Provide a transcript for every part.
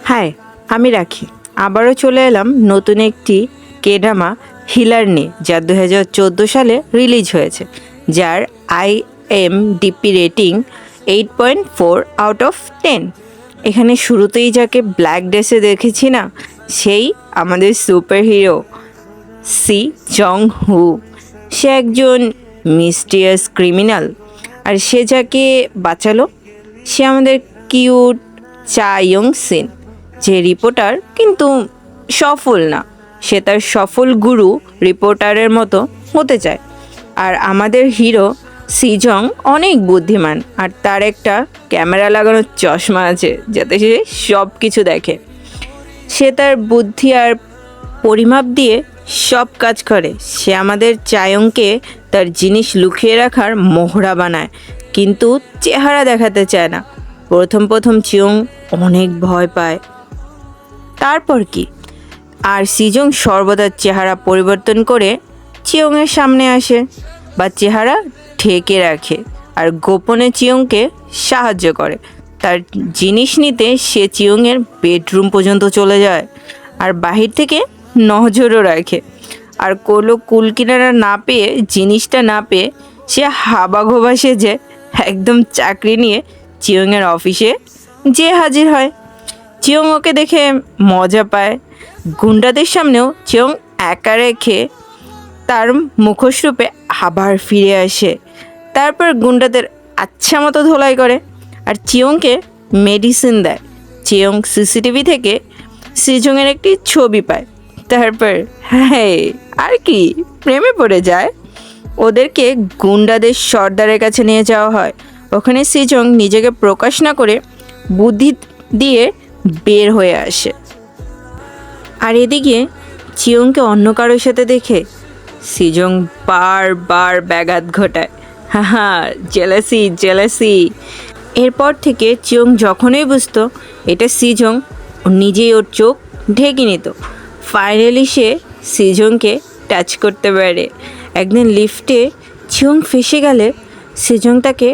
High, আমি রাখি। আবারও চলে এলাম নতুন একটি কে ড্রামা হিলার নিয়ে, যা 2014 সালে রিলিজ হয়েছে, যার IMDb রেটিং 8.4 আউট অফ 10। এখানে শুরুতেই যাকে ব্ল্যাক ড্রেসে দেখেছি না, সেই আমাদের সুপার হিরো সি জং হু। সে একজন মিস্টিরিয়াস ক্রিমিনাল, আর সে যাকে বাঁচালো সে আমাদের কিউট চা ইয়ং সিন, যে রিপোর্টার কিন্তু সফল না। সে তার সফল গুরু রিপোর্টারের মতো হতে চায়। আর আমাদের হিরো সিজং অনেক বুদ্ধিমান, আর তার একটা ক্যামেরা লাগানো চশমা আছে যাতে সে সব কিছু দেখে। সে তার বুদ্ধি আর পরিমাপ দিয়ে সব কাজ করে। সে আমাদের চায়ংকে তার জিনিস লুকিয়ে রাখার মোহরা বানায়, কিন্তু চেহারা দেখাতে চায় না। প্রথম চিয়ং অনেক ভয় পায়। তারপর কি, আর সিজং সর্বদা চেহারা পরিবর্তন করে চিয়ংয়ের সামনে আসে বা চেহারা ঢেকে রাখে, আর গোপনে চিয়ংকে সাহায্য করে। তার জিনিস নিতে সে চিয়ংয়ের বেডরুম পর্যন্ত চলে যায়, আর বাহির থেকে নজরও রাখে। আর কোনো কুল কিনারা না পেয়ে, জিনিসটা না পেয়ে, সে হাবাগোবা সেজে একদম চাকরি নিয়ে চিয়ংয়ের অফিসে যে হাজির হয়। চিয়ং ওকে দেখে মজা পায়। গুন্ডাদের সামনেও চিয়ং একা রেখে তার মুখোশ রূপে আবার ফিরে আসে। তারপর গুন্ডাদের আচ্ছা মতো ধোলাই করে আর চিয়ংকে মেডিসিন দেয়। চিয়ং সিসিটিভি থেকে সিজংয়ের একটি ছবি পায়। তারপর হ্যাঁ, আর কি, প্রেমে পড়ে যায়। ওদেরকে গুন্ডাদের সর্দারের কাছে নিয়ে যাওয়া হয়। ওখানে সিজং নিজেকে প্রকাশ না করে বুদ্ধি দিয়ে বের হয়ে আসে। আর এদিকে চিয়ংকে অন্য কারোর সাথে দেখে সিজং বারবার ব্যাঘাত ঘটায়। হা, জেলাসি। এরপর থেকে চিয়ং যখনই বুঝতো এটা সিজং, নিজেই ওর চোখ ঢেকে নিত। ফাইনালি সে সিজংকে টাচ করতে পারে। একদিন লিফটে চিয়ং ফেসে গেলে সিজং তাকে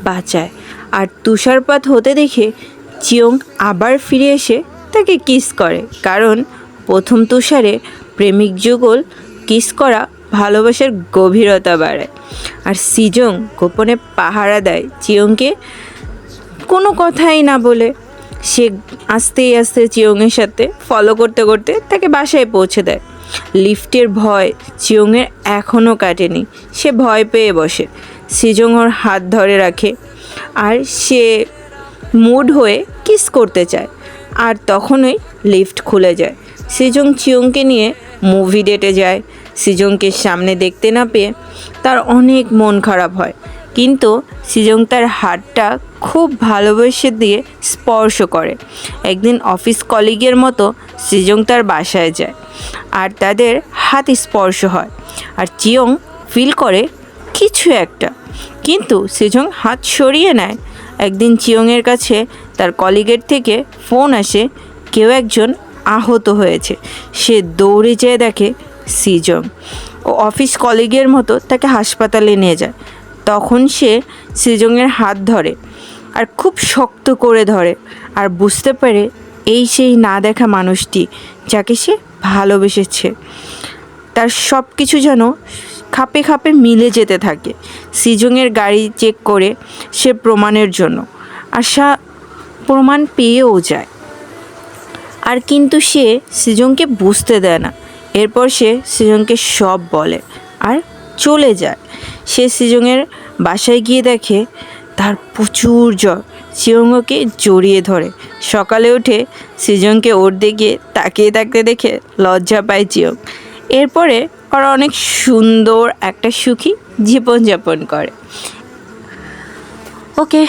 বাঁচায়, আর তুষারপাত হতে দেখে চিয়ং আবার ফিরে এসে তাকে কিস করে, কারণ প্রথম তুষারে প্রেমিক যুগল কিস করা ভালোবাসার গভীরতা বাড়ায়। আর সিজং গোপনে পাহারা দেয় চিয়ংকে, কোনো কথাই না বলে। সে আস্তে আস্তে চিয়ংয়ের সাথে ফলো করতে করতে তাকে বাসায় পৌঁছে দেয়। লিফটের ভয় চিয়ংয়ের এখনও কাটেনি। সে ভয় পেয়ে বসে। সিজং ওর হাত ধরে রাখে, আর সে মুড হয়ে কিস করতে চায়। আর তখনই লিফট খুলে যায়। সিজং চিয়ংকে নিয়ে মুভি ডেটে যায়। সিজংকে সামনে দেখতে না পেয়ে তার অনেক মন খারাপ হয়, কিন্তু সিজং তার হাতটা খুব ভালোবেসে দিয়ে স্পর্শ করে। একদিন অফিস কলিগের মতো সিজং তার বাসায় যায়, আর তাদের হাত স্পর্শ হয়। আর চিয়ং ফিল করে কিছু একটা, কিন্তু সিজং হাত সরিয়ে নেয়। একদিন চিয়ংয়ের কাছে তার কলিগের থেকে ফোন আসে, কেউ একজন আহত হয়েছে। সে দৌড়ে যেয়ে দেখে সিজং। ও অফিস কলিগের মতো তাকে হাসপাতালে নিয়ে যায়। তখন সে সিজংয়ের হাত ধরে, আর খুব শক্ত করে ধরে, আর বুঝতে পারে এই সেই না দেখা মানুষটি যাকে সে ভালোবেসেছে। তার সব কিছু যেন খাপে খাপে মিলে যেতে থাকে। সিজংয়ের গাড়ি চেক করে সে প্রমাণের জন্য আশা প্রমাণ পেয়েও যায়, আর কিন্তু সে সিজংকে বুঝতে দেয় না। এরপর সে সিজংকে সব বলে আর চলে যায়। সে সিজংয়ের বাসায় গিয়ে দেখে তার প্রচুর জ্বর। চিয়ং ওকে জড়িয়ে ধরে। সকালে উঠে সিজংকে ওর দিকে তাকিয়ে থাকতে দেখে লজ্জা পায় চিয়ং। এরপরে ওরা অনেক সুন্দর একটা সুখী জীবনযাপন করে। ওকে।